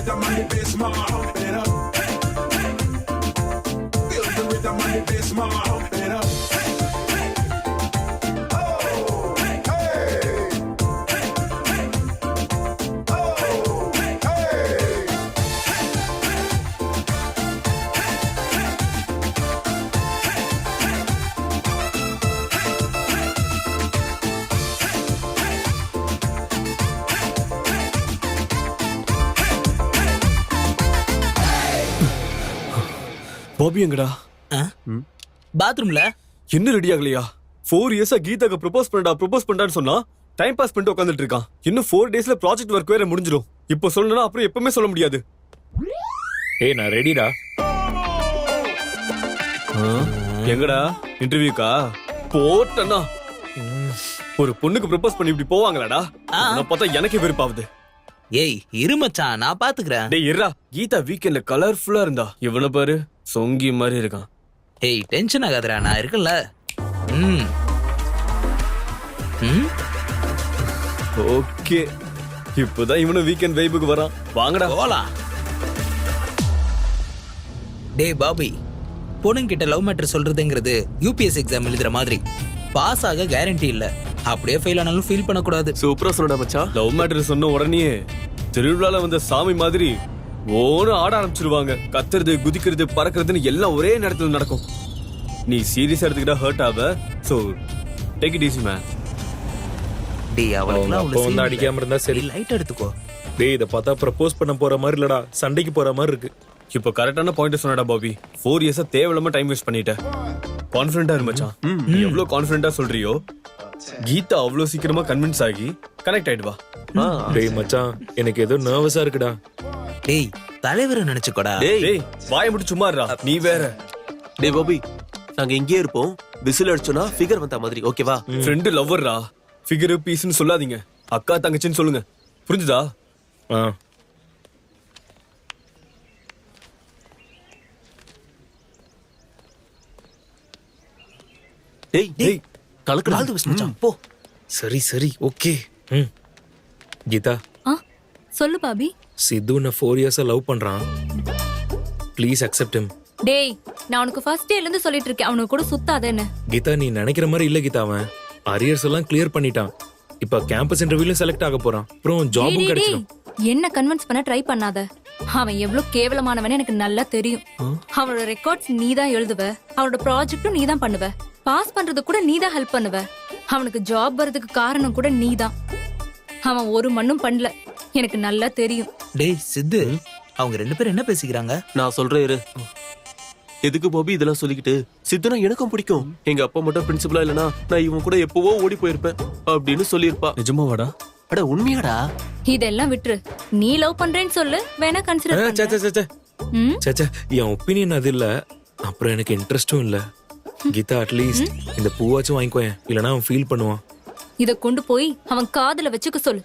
rhythm and the bass, ma, hump it up. Hey, hey. Feel the rhythm and the bass, ma, hump it up. Hey, hey. Oh, hey, hey. Hey, hey. Oh, hey, hey. Bobby எங்கடா? பாத்ரூம்ல என்ன ready ஆகலையா? 4 இயர்ஸா கீதாக்கு propose பண்ணான்னு சொன்னா time pass பண்ணிட்டு உட்காந்துட்டு இருக்கான். இன்னும் 4 டேஸ்ல ப்ராஜெக்ட் ஒர்க் வேற முடிஞ்சிடும். இப்போ சொல்லணும்னா அப்புறம் எப்பவுமே சொல்ல முடியாது. ஏய் நான் ரெடிடா. எங்கடா இன்டர்வியூக்கா? போட்டனா ஒரு பொண்ணுக்கு ப்ரொபோஸ் பண்ணி இப்படி போவாங்களாடா? நான் பார்த்தா எனக்கே வெறுப்பாவுது. ஏய் இரு மச்சான், நான் பாத்துக்கிறேன். டேய் இருடா, கீதா வீக்கெண்ட்ல கலர்ஃபுல்லா இருந்தா. இவனை பாரு சொங்கி மாதிரி இருக்கான். ஏய் டென்ஷன் ஆகாதடா, நான் இருக்கேன்ல. ம் ம் ஓகே, இப்போதான் இவனும் வீக்கெண்ட் வைபுக்கு வரான். வாங்கடா போலாம். டேய் பாபி, பொண்ணுங்கிட்ட லவ் மேட்டர் சொல்றதுங்கிறது யூபிஎஸ் எக்ஸாம் எழுதுற மாதிரி. பாஸ் ஆக கேரண்டி இல்ல, அப்படியே ஃபெயில் ஆனாலும் ஃபீல் பண்ணக்கூடாது. சூப்பரா சொன்னடா மச்சான். லவ் மேட்டர் சொன்ன உடனே திருவிழால வந்த சாமி மாதிரி ஓன்னு ஆட ஆரம்பிச்சிருவாங்க. கத்துறது குதிக்கிறது பறக்கிறதுன்னு எல்லாம் ஒரே நேரத்துல நடக்கும். நீ சீரியஸா எடுத்துக்கிட்டா ஹர்ட் ஆவ. So take it easy man. டேய் அவளுக்குலாம் அப்போ வந்து அடிக்காம இருந்தா சரி. லைட் எடுத்துக்கோ. டேய் இத பார்த்தா ப்ரப்போஸ் பண்ண போற மாதிரி இல்லடா, சண்டைக்கு போற மாதிரி இருக்கு. இப்போ கரெக்டான பாயிண்ட் சொன்னடா பாபி. 4 இயர்ஸா தேவையில்லாம டைம் வேஸ்ட் பண்ணிட்ட. கான்ஃபிடென்ட்டா இரு மச்சான். நீ எவ்வளவு கான்ஃபிடென்ட்டா சொல்றியோ கீதா அவ்வளவு சீக்கிரமா கன்வின்ஸ் ஆகி கனெக்ட் ஆயிடுவா. டேய் மச்சான், எனக்கு ஏதோ நர்வஸா இருக்குடா. டேய் தலைவரை நினைச்சுக்கோடா. டேய் வாயை மட்டும் சும்மா இருடா, நீ வேற. டேய் பாபி, நாங்க இங்கேயே இருப்போம். விசில் அடிச்சோனா ஃபிகர் வந்த மாதிரி, ஓகேவா? ஃப்ரெண்டு லவ்வர்ரா, ஃபிகர் பீஸ்னு சொல்லாதீங்க. அக்கா தங்கச்சின்னு சொல்லுங்க, புரிஞ்சுதா? ஆ டேய் டேய் கலக்கடா. ஆல் தி பெஸ்ட் மச்சான், போ. சரி சரி ஓகே. கீதா, சொல்லு பாபி. சித்து உன்னை 4 இயர்ஸா லவ் பண்றான். Please accept him. டேய் நான் உனக்கு ஃபர்ஸ்ட் டேல இருந்து சொல்லிட்டு இருக்கேன், அவனுக்கு கூட சுத்தாத என்ன. கீதா, நீ நினைக்கிற மாதிரி இல்ல கீதா. அவன் அரியர்ஸ் எல்லாம் கிளியர் பண்ணிட்டான். இப்ப கேம்பஸ் இன்டர்வியூல செலக்ட் ஆக போறான். அப்புறம் டேய், ஜாபும் டேய், கிடைச்சிடும். என்ன கன்வின்ஸ் பண்ண ட்ரை பண்ணாத. அவன் எவ்வளவு கேவலமானவனே எனக்கு நல்லா தெரியும். அவனோட ரெக்கார்ட்ஸ் நீ தான் எழுதுவ, அவனோட ப்ராஜெக்டும் நீ தான் பண்ணுவ, பாஸ் பண்றது கூட நீ தான் ஹெல்ப் பண்ணுவ. அவனுக்கு ஜாப் வரதுக்கு காரணம் கூட நீ தான். அவன் ஒரு மண்ணும் பண்ணல, எனக்கு நல்லா தெரியும். டேய் சித்து, அவங்க 2 பேரும் என்ன பேசிக்கிறாங்க? நான் சொல்றேன் இரு. எதுக்கு பாபி இதெல்லாம் சொல்லிக்கிட்டு? சித்துனா எனக்கும் பிடிக்கும். எங்க அப்பா மட்டும் பிரின்சிபலா இல்லனா நான் இவன் கூட எப்பவோ ஓடி போயிருப்பேன் அப்படின்னு சொல்லியிருப்பா. நிஜமாவாடா? அட உண்மையாடா? இதெல்லாம் விட்டுரு, நீ லவ் பண்றேன்னு சொல்லு, வேணா கன்சிடர் பண்ணு. ம்? சேச்சா, என் ஒப்பீனியன் அது இல்ல. அப்புறம் எனக்கு இன்ட்ரெஸ்டும் இல்ல. கீதா, அட்லீஸ்ட் இந்த பூவாச்சும் வாங்கிக்கோயேன், இல்லனா அவன் ஃபீல் பண்ணுவான். இத கொண்டு போய் அவன் காதுல வச்சுக்க சொல்லு.